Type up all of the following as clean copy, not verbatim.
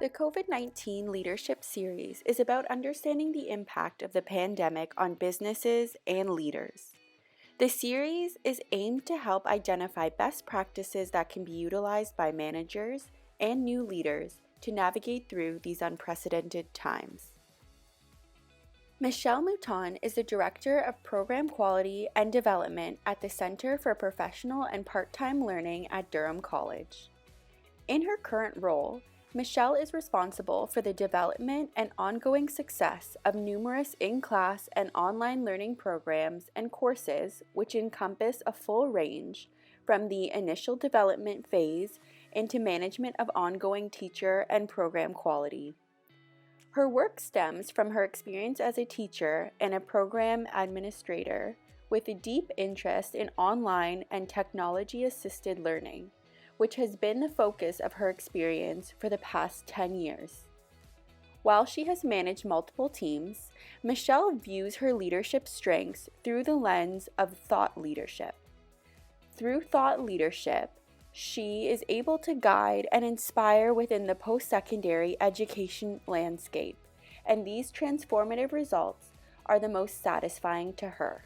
The COVID-19 Leadership Series is about understanding the impact of the pandemic on businesses and leaders. The series is aimed to help identify best practices that can be utilized by managers and new leaders to navigate through these unprecedented times. Michelle Mouton is the Director of Program Quality and Development at the Center for Professional and Part-Time Learning at Durham College. In her current role, Michelle is responsible for the development and ongoing success of numerous in-class and online learning programs and courses which encompass a full range from the initial development phase into management of ongoing teacher and program quality. Her work stems from her experience as a teacher and a program administrator with a deep interest in online and technology-assisted learning, which has been the focus of her experience for the past 10 years. While she has managed multiple teams, Michelle views her leadership strengths through the lens of thought leadership. Through thought leadership, she is able to guide and inspire within the post-secondary education landscape, and these transformative results are the most satisfying to her.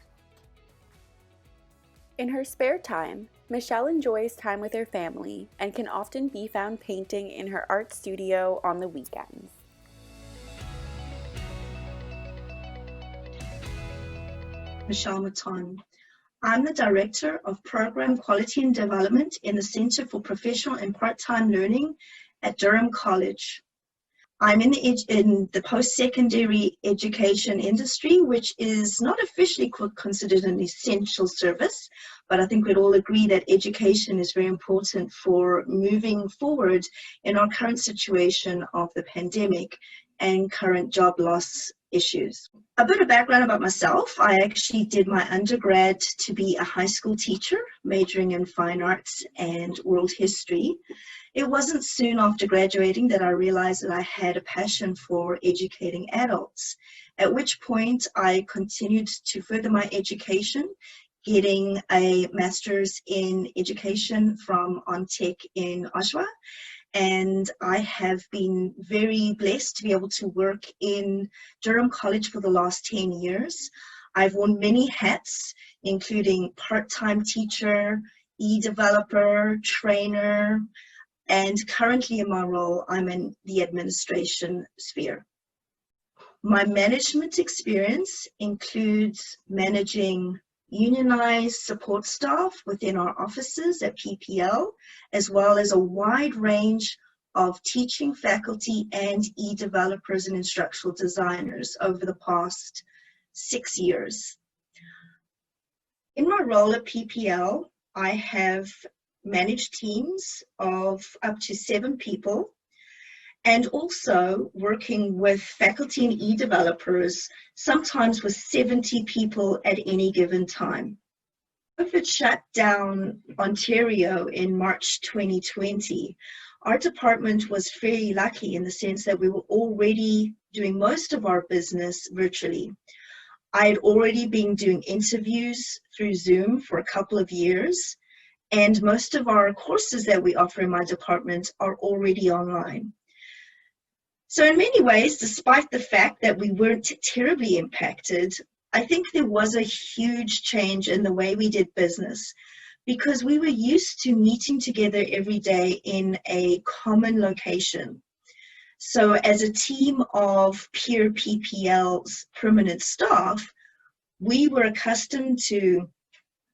In her spare time, Michelle enjoys time with her family and can often be found painting in her art studio on the weekends. Michelle Mouton. I'm the Director of Program Quality and Development in the Center for Professional and Part-Time Learning at Durham College. I'm in the post-secondary education industry, which is not officially considered an essential service, but I think we'd all agree that education is very important for moving forward in our current situation of the pandemic and current job loss issues. A bit of background about myself. I actually did my undergrad to be a high school teacher, majoring in fine arts and world history. It wasn't soon after graduating that I realized that I had a passion for educating adults, at which point I continued to further my education, getting a master's in education from ONTEC in Oshawa. And I have been very blessed to be able to work in Durham College for the last 10 years. I've worn many hats, including part-time teacher, e-developer, trainer, and currently in my role, I'm in the administration sphere. My management experience includes managing unionized support staff within our offices at PPL, as well as a wide range of teaching faculty and e-developers and instructional designers over the past 6 years. In my role at PPL, I have managed teams of up to 7 people, and also working with faculty and e-developers, sometimes with 70 people at any given time. COVID shut down Ontario in March 2020. Our department was fairly lucky in the sense that we were already doing most of our business virtually. I had already been doing interviews through Zoom for a couple of years, and most of our courses that we offer in my department are already online. So in many ways, despite the fact that we weren't terribly impacted, I think there was a huge change in the way we did business, because we were used to meeting together every day in a common location. So as a team of peer PPL's permanent staff, we were accustomed to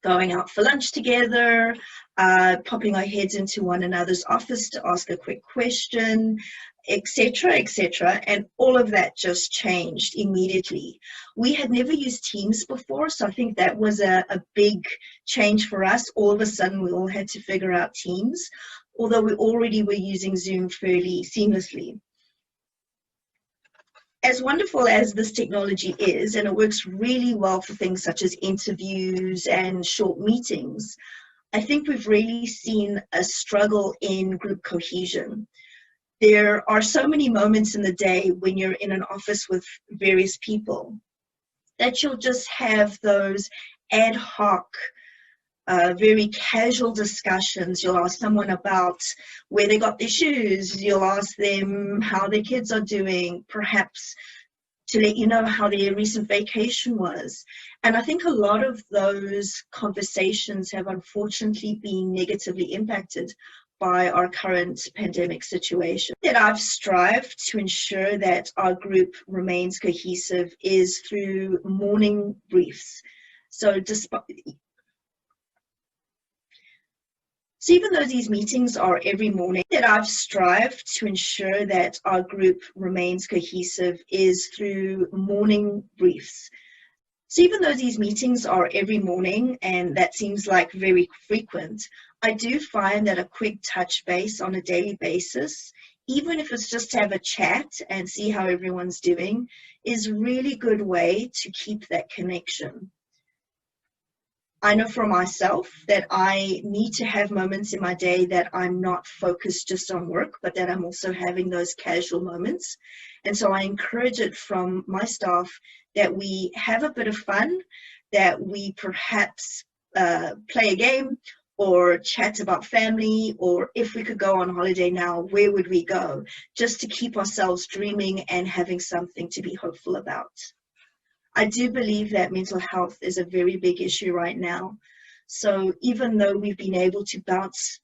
going out for lunch together, popping our heads into one another's office to ask a quick question, etc., etc., and all of that just changed immediately. We had never used Teams before, so I think that was a big change for us. All of a sudden, we all had to figure out Teams, although we already were using Zoom fairly seamlessly. As wonderful as this technology is, and it works really well for things such as interviews and short meetings, I think we've really seen a struggle in group cohesion. There are so many moments in the day when you're in an office with various people that you'll just have those ad hoc very casual discussions. You'll ask someone about where they got their shoes. You'll ask them how their kids are doing, perhaps to let you know how their recent vacation was. And I think a lot of those conversations have unfortunately been negatively impacted by our current pandemic situation. That I've strived to ensure that our group remains cohesive is through morning briefs. So even though these meetings are every morning, that I've strived to ensure that our group remains cohesive is through morning briefs. So even though these meetings are every morning, and that seems like very frequent, I do find that a quick touch base on a daily basis, even if it's just to have a chat and see how everyone's doing, is a really good way to keep that connection. I know for myself that I need to have moments in my day that I'm not focused just on work, but that I'm also having those casual moments. And so I encourage it from my staff that we have a bit of fun, that we perhaps play a game or chat about family, or if we could go on holiday now, where would we go? Just to keep ourselves dreaming and having something to be hopeful about. I do believe that mental health is a very big issue right now. So even though we've been able to bounce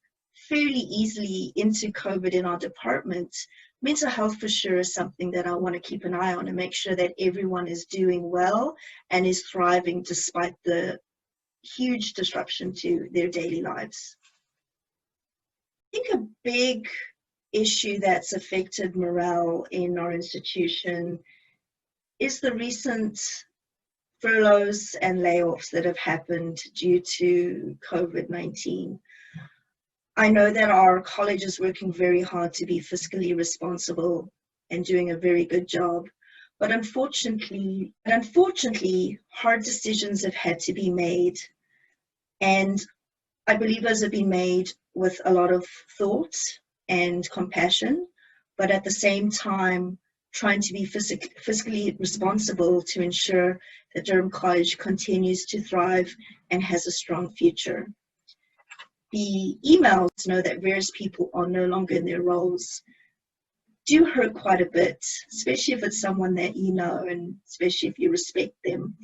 fairly easily into COVID in our department, mental health for sure is something that I want to keep an eye on and make sure that everyone is doing well and is thriving despite the huge disruption to their daily lives. I think a big issue that's affected morale in our institution is the recent furloughs and layoffs that have happened due to COVID-19. I know that our college is working very hard to be fiscally responsible and doing a very good job, but unfortunately, hard decisions have had to be made, and I believe those have been made with a lot of thought and compassion, but at the same time, trying to be fiscally responsible to ensure that Durham College continues to thrive and has a strong future. The emails know that various people are no longer in their roles do hurt quite a bit, especially if it's someone that you know and especially if you respect them.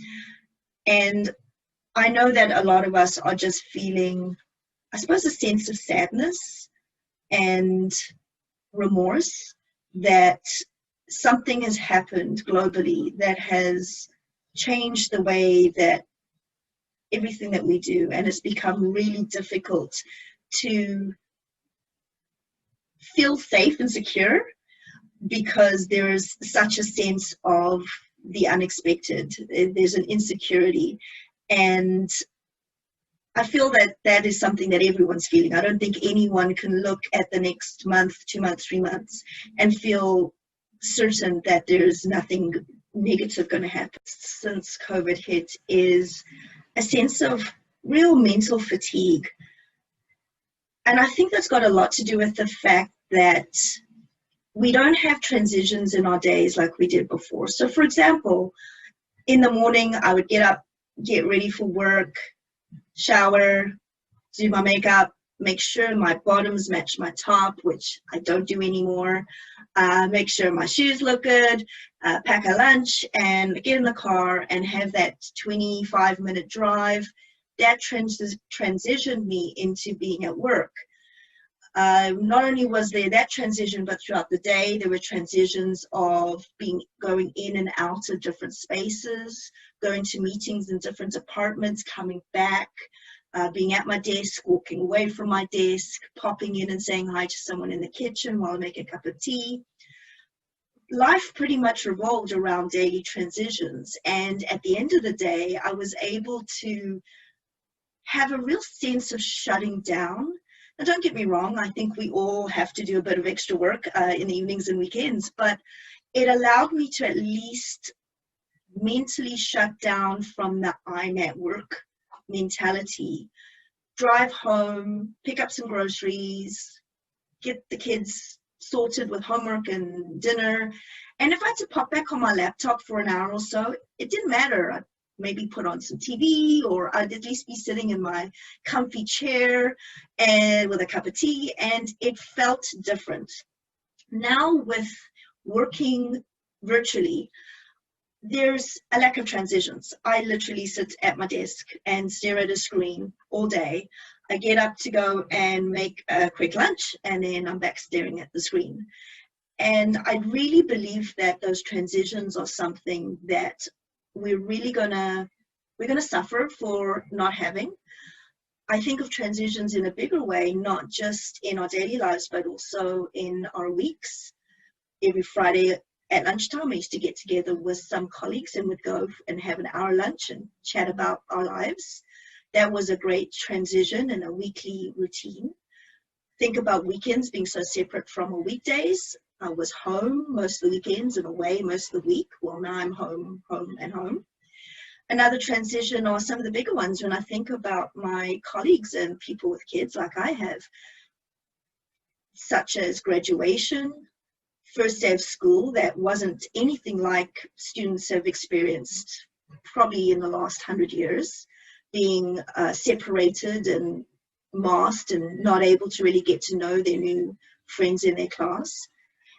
And I know that a lot of us are just feeling, I suppose, a sense of sadness and remorse that something has happened globally that has changed the way that everything that we do, and it's become really difficult to feel safe and secure because there is such a sense of the unexpected. There's an insecurity, and I feel that that is something that everyone's feeling. I don't think anyone can look at the next month, 2 months, 3 months and feel certain that there's nothing negative going to happen. Since COVID hit is a sense of real mental fatigue. And I think that's got a lot to do with the fact that we don't have transitions in our days like we did before. So for example, in the morning, I would get up, get ready for work, shower, do my makeup, make sure my bottoms match my top, which I don't do anymore, make sure my shoes look good, pack a lunch and get in the car and have that 25-minute drive. That transitioned me into being at work. Not only was there that transition, but throughout the day, there were transitions of going in and out of different spaces, going to meetings in different departments, coming back, being at my desk, walking away from my desk, popping in and saying hi to someone in the kitchen while I make a cup of tea. Life pretty much revolved around daily transitions. And at the end of the day, I was able to have a real sense of shutting down. Now, don't get me wrong, I think we all have to do a bit of extra work in the evenings and weekends, but it allowed me to at least mentally shut down from the I'm at work mentality, drive home, pick up some groceries, get the kids sorted with homework and dinner. And if I had to pop back on my laptop for an hour or so, it didn't matter. maybe put on some TV, or I'd at least be sitting in my comfy chair and with a cup of tea, and it felt different. Now with working virtually, there's a lack of transitions. I literally sit at my desk and stare at a screen all day. I get up to go and make a quick lunch, and then I'm back staring at the screen. And I really believe that those transitions are something that we're gonna suffer for not having. I think of transitions in a bigger way, not just in our daily lives, but also in our weeks. Every Friday at lunchtime, I used to get together with some colleagues and would go and have an hour lunch and chat about our lives. That was a great transition and a weekly routine. Think about weekends being so separate from our weekdays. I was home most of the weekends and away most of the week. Well, now I'm home, and home. Another transition are some of the bigger ones when I think about my colleagues and people with kids like I have, such as graduation, first day of school that wasn't anything like students have experienced probably in the last 100 years, being separated and masked and not able to really get to know their new friends in their class.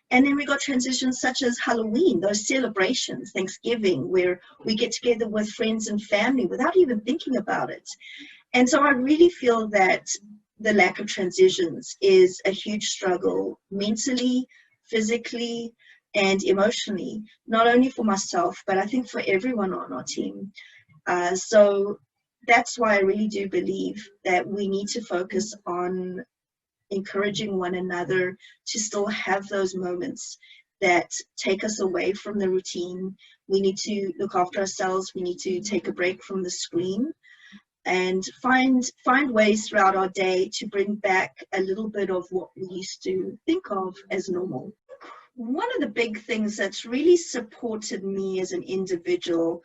And then we got transitions such as Halloween, those celebrations, Thanksgiving, where we get together with friends and family without even thinking about it. And so I really feel that the lack of transitions is a huge struggle mentally, physically, and emotionally, not only for myself, but I think for everyone on our team. So that's why I really do believe that we need to focus on encouraging one another to still have those moments that take us away from the routine. We need to look after ourselves. We need to take a break from the screen and find ways throughout our day to bring back a little bit of what we used to think of as normal. One of the big things that's really supported me as an individual,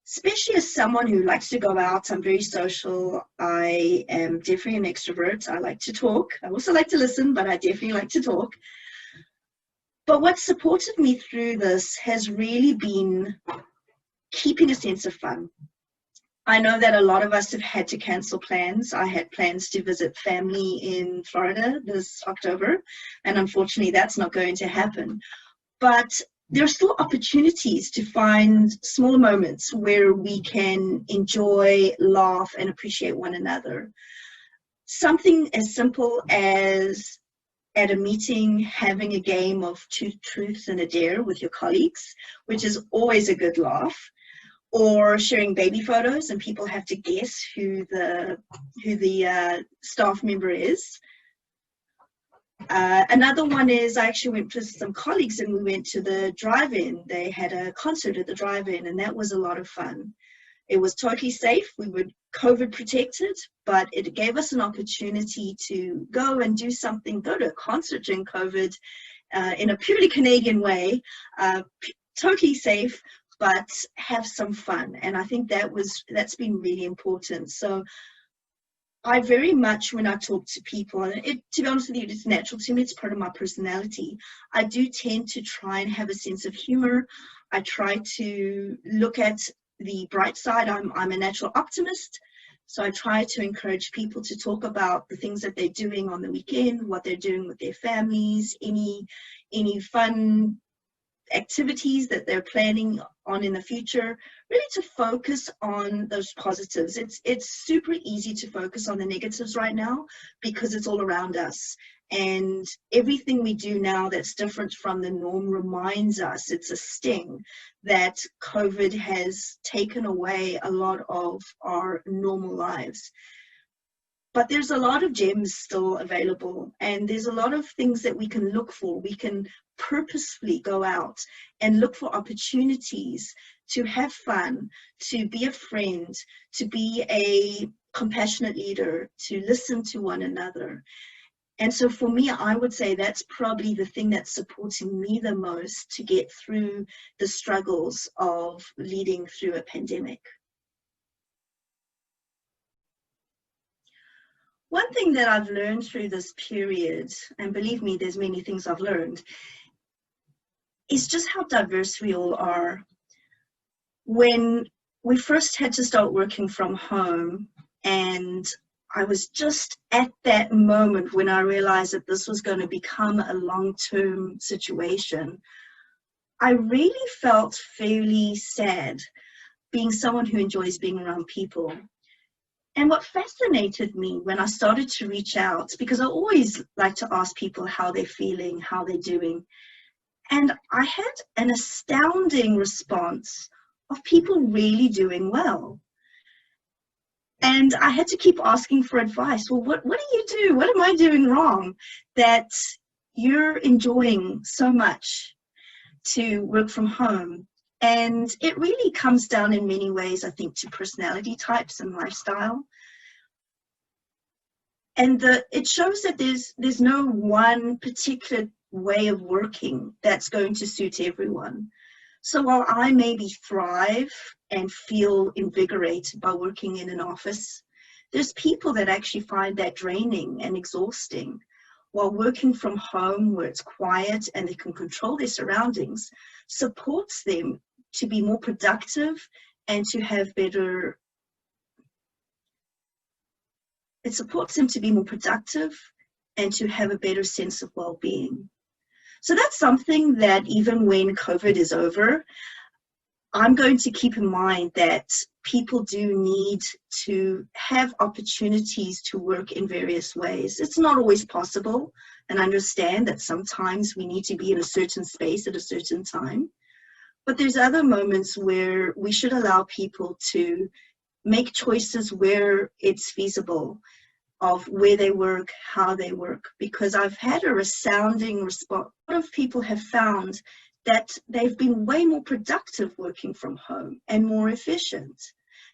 especially as someone who likes to go out, I'm very social. I am definitely an extrovert. I like to talk. I also like to listen, but I definitely like to talk. But what supported me through this has really been keeping a sense of fun. I know that a lot of us have had to cancel plans. I had plans to visit family in Florida this October, and unfortunately that's not going to happen. But there are still opportunities to find small moments where we can enjoy, laugh, and appreciate one another. Something as simple as at a meeting having a game of two truths and a dare with your colleagues, which is always a good laugh, or sharing baby photos and people have to guess who the staff member is. Another one is I actually went with some colleagues and we went to the drive-in. They had a concert at the drive-in and that was a lot of fun. It was totally safe. We were COVID protected, but it gave us an opportunity to go and do something, go to a concert during COVID in a purely Canadian way, totally safe, but have some fun. And I think that's been really important. So I very much, when I talk to people, and to be honest with you, it's natural to me, it's part of my personality. I do tend to try and have a sense of humor. I try to look at the bright side. I'm a natural optimist. So I try to encourage people to talk about the things that they're doing on the weekend, what they're doing with their families, any fun activities that they're planning on in the future, really to focus on those positives. It's super easy to focus on the negatives right now because it's all around us. And everything we do now that's different from the norm reminds us, it's a sting, that COVID has taken away a lot of our normal lives. But there's a lot of gems still available, and there's a lot of things that we can look for. We can purposefully go out and look for opportunities to have fun, to be a friend, to be a compassionate leader, to listen to one another. And so for me, I would say that's probably the thing that's supporting me the most to get through the struggles of leading through a pandemic. One thing that I've learned through this period, and believe me, there's many things I've learned, is just how diverse we all are. When we first had to start working from home, and I was just at that moment when I realized that this was going to become a long-term situation. I really felt fairly sad, being someone who enjoys being around people. And what fascinated me when I started to reach out, because I always like to ask people how they're feeling, how they're doing, and I had an astounding response of people really doing well. And I had to keep asking for advice. Well, what do you do? What am I doing wrong that you're enjoying so much to work from home? And it really comes down in many ways, I think, to personality types and lifestyle. And it shows that there's no one particular way of working that's going to suit everyone. So while I maybe thrive and feel invigorated by working in an office, there's people that actually find that draining and exhausting. While working from home, where it's quiet and they can control their surroundings, supports them to be more productive and to have better, it supports them to be more productive and to have a better sense of well-being. So that's something that even when COVID is over, I'm going to keep in mind that people do need to have opportunities to work in various ways. It's not always possible, and I understand that sometimes we need to be in a certain space at a certain time. But there's other moments where we should allow people to make choices where it's feasible, of where they work, how they work, because I've had a resounding response. A lot of people have found that they've been way more productive working from home and more efficient,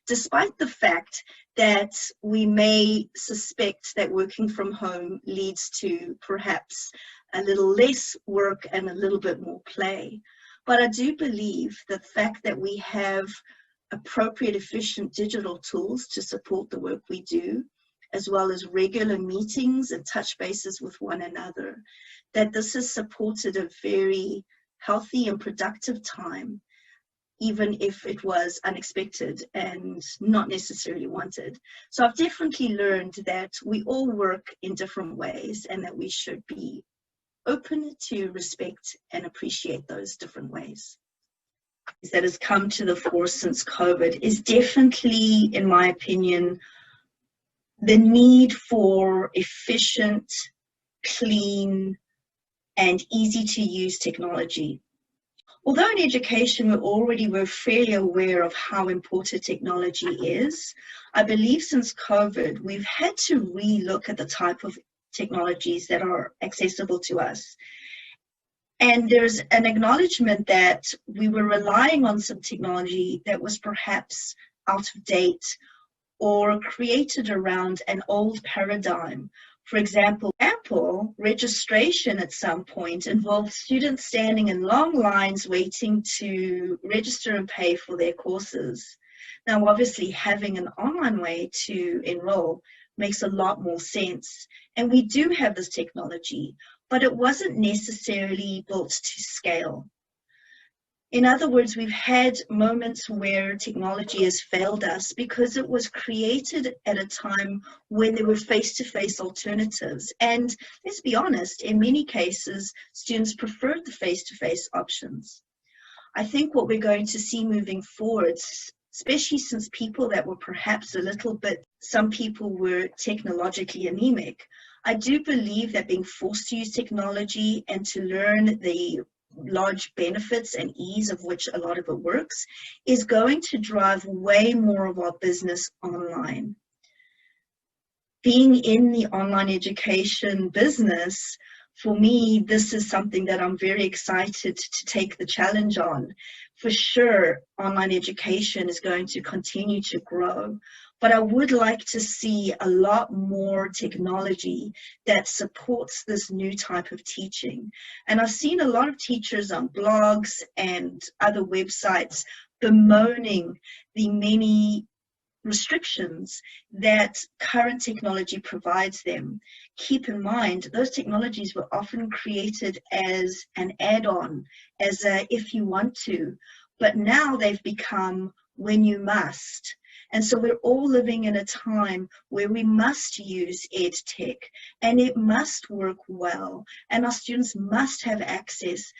despite the fact that we may suspect that working from home leads to perhaps a little less work and a little bit more play. But I do believe the fact that we have appropriate, efficient digital tools to support the work we do, as well as regular meetings and touch bases with one another, that this has supported a very healthy and productive time, even if it was unexpected and not necessarily wanted. So I've definitely learned that we all work in different ways and that we should be open to respect and appreciate those different ways. That has come to the fore since COVID is definitely, in my opinion, the need for efficient, clean, and easy to use technology. Although in education we're fairly aware of how important technology is, I believe since COVID we've had to re-look at the type of technologies that are accessible to us. And there's an acknowledgement that we were relying on some technology that was perhaps out of date or created around an old paradigm. For example, registration at some point involved students standing in long lines waiting to register and pay for their courses. Now, obviously, having an online way to enroll makes a lot more sense. And we do have this technology, but it wasn't necessarily built to scale. In other words, we've had moments where technology has failed us because it was created at a time when there were face-to-face alternatives. And let's be honest, in many cases, students preferred the face-to-face options. I think what we're going to see moving forward, especially since people that were perhaps a little bit, some people were technologically anemic, I do believe that being forced to use technology and to learn the large benefits and ease of which a lot of it works is going to drive way more of our business online. Being in the online education business, for me, this is something that I'm very excited to take the challenge on. For sure, online education is going to continue to grow, but I would like to see a lot more technology that supports this new type of teaching. And I've seen a lot of teachers on blogs and other websites bemoaning the many restrictions that current technology provides them. Keep in mind, those technologies were often created as an add-on, as a if you want to, but now they've become when you must. And so we're all living in a time where we must use ed tech, and it must work well, and our students must have access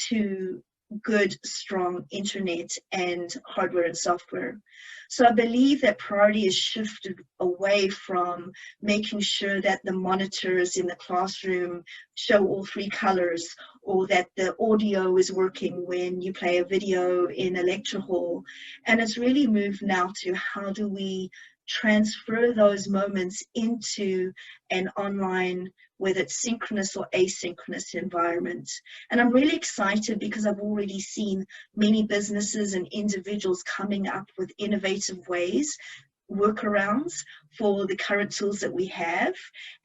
to good, strong internet and hardware and software. So I believe that priority is shifted away from making sure that the monitors in the classroom show all three colors, or that the audio is working when you play a video in a lecture hall. And it's really moved now to how do we transfer those moments into an online, whether it's synchronous or asynchronous environment. And I'm really excited because I've already seen many businesses and individuals coming up with innovative ways, workarounds for the current tools that we have.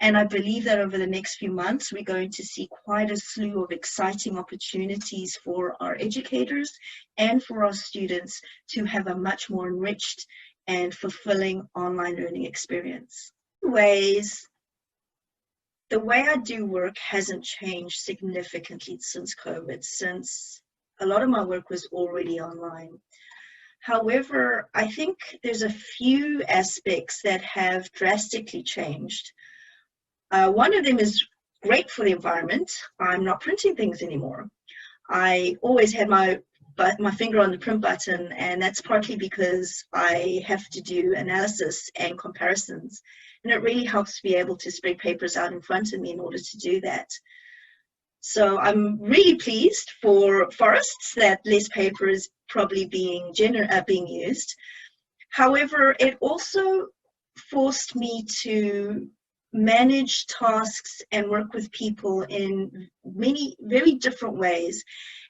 And I believe that over the next few months, we're going to see quite a slew of exciting opportunities for our educators and for our students to have a much more enriched and fulfilling online learning experience. The way I do work hasn't changed significantly since COVID, since a lot of my work was already online. However, I think there's a few aspects that have drastically changed. One of them is great for the environment. I'm not printing things anymore. I always had my finger on the print button, and that's partly because I have to do analysis and comparisons, and it really helps to be able to spread papers out in front of me in order to do that. So I'm really pleased for forests that less paper is probably being used. However, it also forced me to manage tasks and work with people in many very different ways.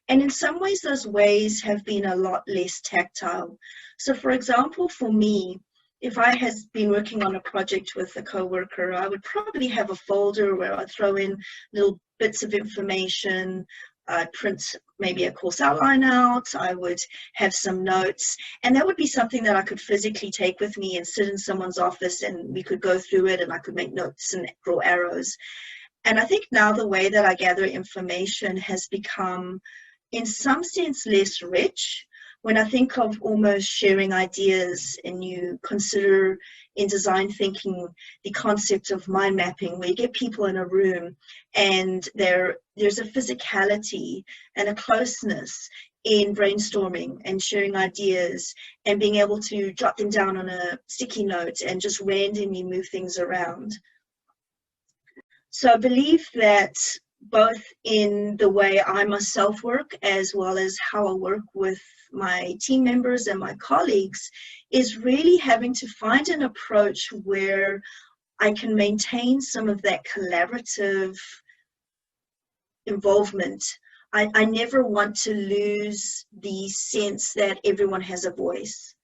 And in some ways, those ways have been a lot less tactile. So for example, for me, if I had been working on a project with a coworker, I would probably have a folder where I throw in little bits of information. I'd print maybe a course outline out, I would have some notes, and that would be something that I could physically take with me and sit in someone's office, and we could go through it and I could make notes and draw arrows. And I think now the way that I gather information has become, in some sense, less rich. When I think of almost sharing ideas, and you consider in design thinking the concept of mind mapping, where you get people in a room and there's a physicality and a closeness in brainstorming and sharing ideas and being able to jot them down on a sticky note and just randomly move things around. So I believe that both in the way I myself work as well as how I work with my team members and my colleagues is really having to find an approach where I can maintain some of that collaborative involvement. I never want to lose the sense that everyone has a voice.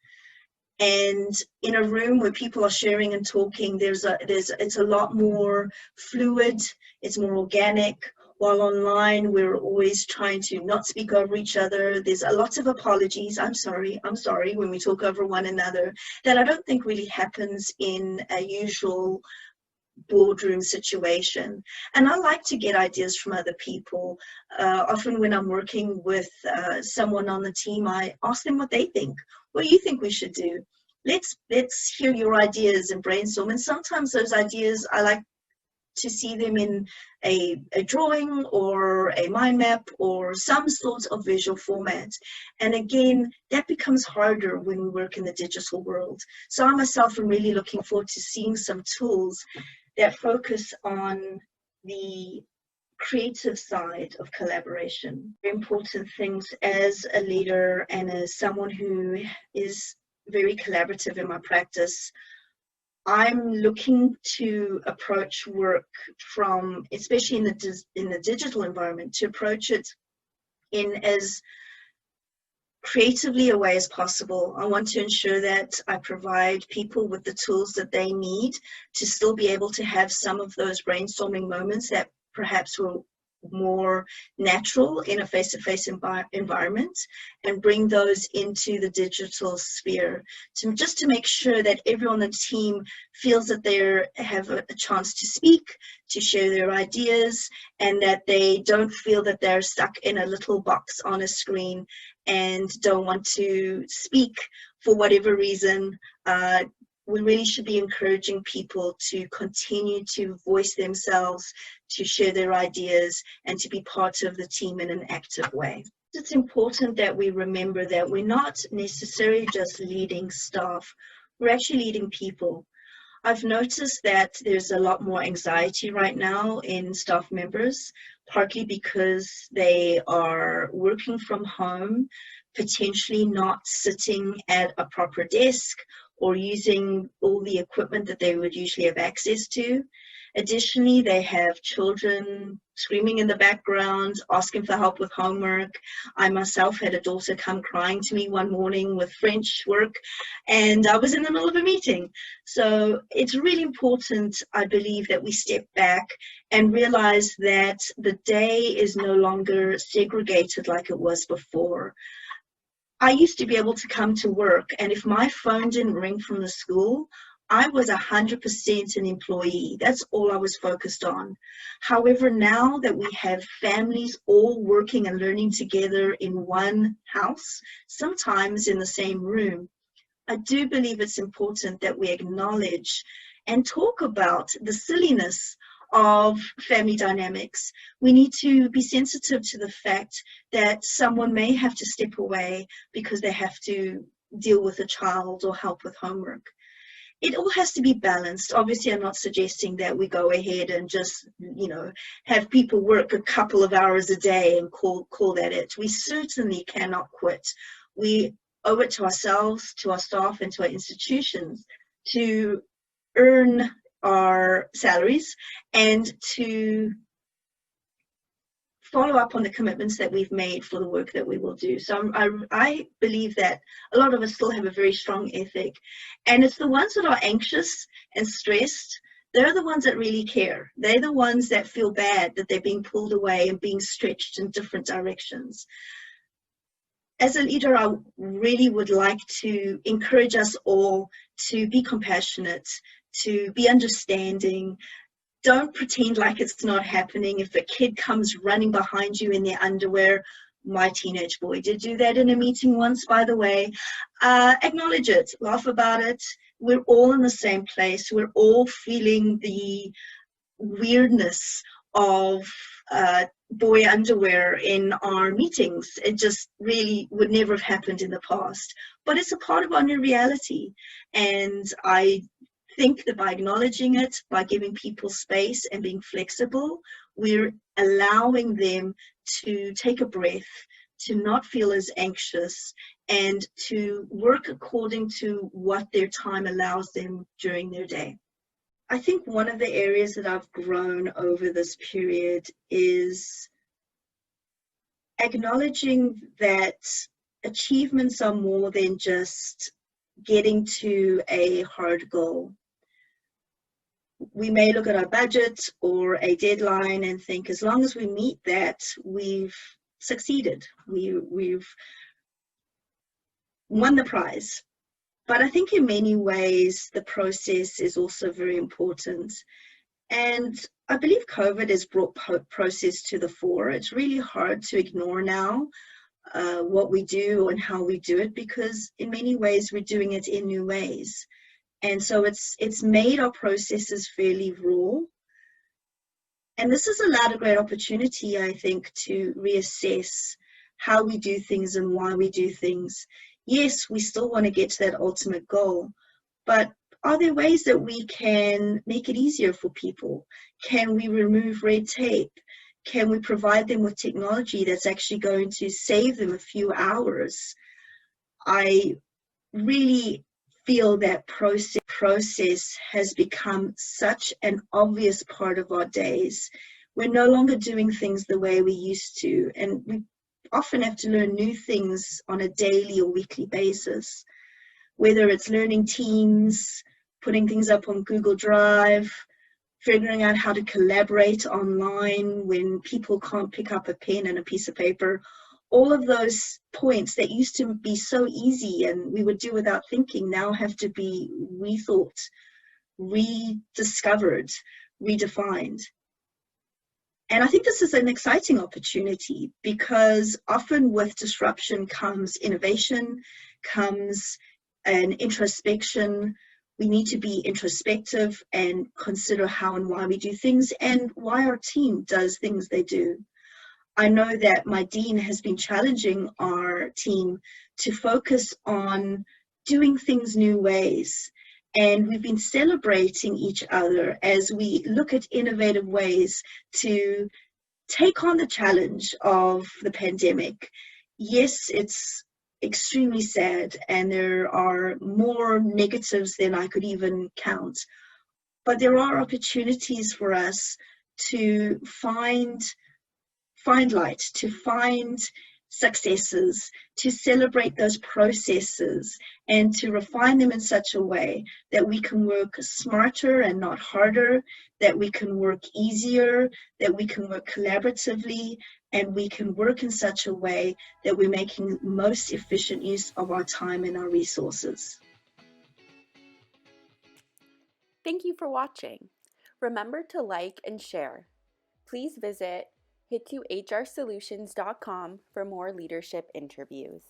And in a room where people are sharing and talking, it's a lot more fluid, it's more organic. While online, we're always trying to not speak over each other. There's a lot of apologies. I'm sorry, when we talk over one another, that I don't think really happens in a usual boardroom situation. And I like to get ideas from other people. Often when I'm working with someone on the team, I ask them what they think. What do you think we should do? Let's hear your ideas and brainstorm. And sometimes those ideas, I like to see them in a drawing or a mind map or some sort of visual format. And again, that becomes harder when we work in the digital world. So I myself am really looking forward to seeing some tools that focus on the creative side of collaboration. Important things as a leader and as someone who is very collaborative in my practice, I'm looking to approach work from, especially in the digital environment, to approach it in as creatively a way as possible. I want to ensure that I provide people with the tools that they need to still be able to have some of those brainstorming moments that perhaps were more natural in a face-to-face environment and bring those into the digital sphere just to make sure that everyone on the team feels that they have a chance to speak, to share their ideas, and that they don't feel that they're stuck in a little box on a screen and don't want to speak for whatever reason. We really should be encouraging people to continue to voice themselves, to share their ideas, and to be part of the team in an active way. It's important that we remember that we're not necessarily just leading staff, we're actually leading people. I've noticed that there's a lot more anxiety right now in staff members, partly because they are working from home, potentially not sitting at a proper desk or using all the equipment that they would usually have access to. Additionally, they have children screaming in the background, asking for help with homework. I myself had a daughter come crying to me one morning with French work, and I was in the middle of a meeting. So it's really important, I believe, that we step back and realize that the day is no longer segregated like it was before. I used to be able to come to work, and if my phone didn't ring from the school, I was 100% an employee. That's all I was focused on. However, now that we have families all working and learning together in one house, sometimes in the same room, I do believe it's important that we acknowledge and talk about the silliness of family dynamics. We need to be sensitive to the fact that someone may have to step away because they have to deal with a child or help with homework. It all has to be balanced. Obviously, I'm not suggesting that we go ahead and just, have people work a couple of hours a day and call that it. We certainly cannot quit. We owe it to ourselves, to our staff, and to our institutions to earn our salaries and to follow up on the commitments that we've made for the work that we will do. So I believe that a lot of us still have a very strong ethic, and it's the ones that are anxious and stressed, they're the ones that really care. They're the ones that feel bad that they're being pulled away and being stretched in different directions. As a leader, I really would like to encourage us all to be compassionate, to be understanding. Don't pretend like it's not happening. If a kid comes running behind you in their underwear, my teenage boy did do that in a meeting once, by the way, acknowledge it, laugh about it. We're all in the same place. We're all feeling the weirdness of boy underwear in our meetings. It just really would never have happened in the past, but it's a part of our new reality. And I think that by acknowledging it, by giving people space and being flexible, we're allowing them to take a breath, to not feel as anxious, and to work according to what their time allows them during their day. I think one of the areas that I've grown over this period is acknowledging that achievements are more than just getting to a hard goal. We may look at our budget or a deadline and think, as long as we meet that, we've succeeded. We've won the prize. But I think in many ways, the process is also very important. And I believe COVID has brought process to the fore. It's really hard to ignore now what we do and how we do it, because in many ways, we're doing it in new ways. And so it's made our processes fairly raw. And this has allowed a great opportunity, I think, to reassess how we do things and why we do things. Yes, we still want to get to that ultimate goal, but are there ways that we can make it easier for people? Can we remove red tape? Can we provide them with technology that's actually going to save them a few hours? I really feel that process has become such an obvious part of our days. We're no longer doing things the way we used to, and we often have to learn new things on a daily or weekly basis, whether it's learning Teams, putting things up on Google Drive, figuring out how to collaborate online when people can't pick up a pen and a piece of paper. All of those points that used to be so easy and we would do without thinking now have to be rethought, rediscovered, redefined. And I think this is an exciting opportunity because often with disruption comes innovation, comes an introspection. We need to be introspective and consider how and why we do things and why our team does things they do. I know that my dean has been challenging our team to focus on doing things new ways. And we've been celebrating each other as we look at innovative ways to take on the challenge of the pandemic. Yes, it's extremely sad and there are more negatives than I could even count. But there are opportunities for us to find light, to find successes, to celebrate those processes, and to refine them in such a way that we can work smarter and not harder, that we can work easier, that we can work collaboratively, and we can work in such a way that we're making most efficient use of our time and our resources. Thank you for watching. Remember to like and share. Please visit hituhrsolutions.com for more leadership interviews.